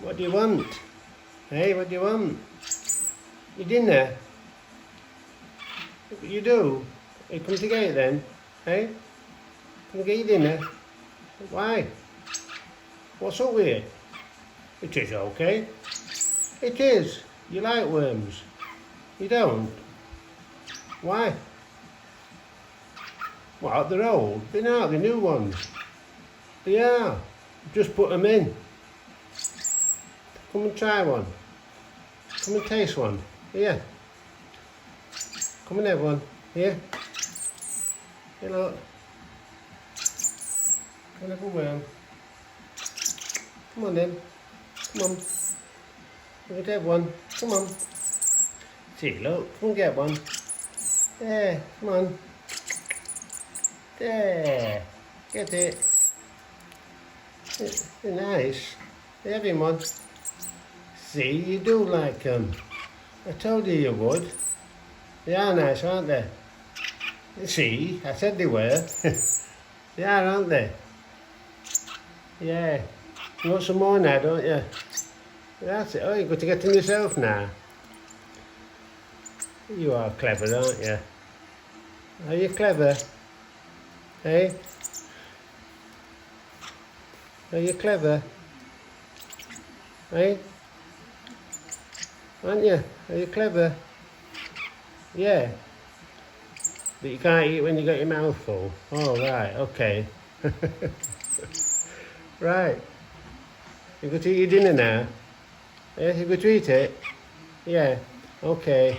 What do you want? Hey, what do you want? Your dinner? You do? You come to get it then? Hey? Come to get your dinner? Why? What's up with it? It is okay. It is. You like worms. You don't? Why? What, they're old? They're not, they're new ones. They are. Just put them in. Come and try one. Come and taste one. Here. Come and have one. Here. Here, look. Come and have a worm. Come on then. Come on. You can have one. Come on. See, look. Come and get one. There. Come on. There. Get it. They're nice. They're having one. See, you do like them. I told you you would. They are nice, aren't they? See, I said they were. They are, aren't they? Yeah. You want some more now, don't you? That's it. Oh, you've got to get them yourself now. You are clever, aren't you? Are you clever? Hey? Are you clever? Hey? Aren't you? Are you clever? Yeah. But you can't eat when you got your mouth full. Oh, right, okay. Right. You got to eat your dinner now? Yeah, you got to eat it? Yeah, okay.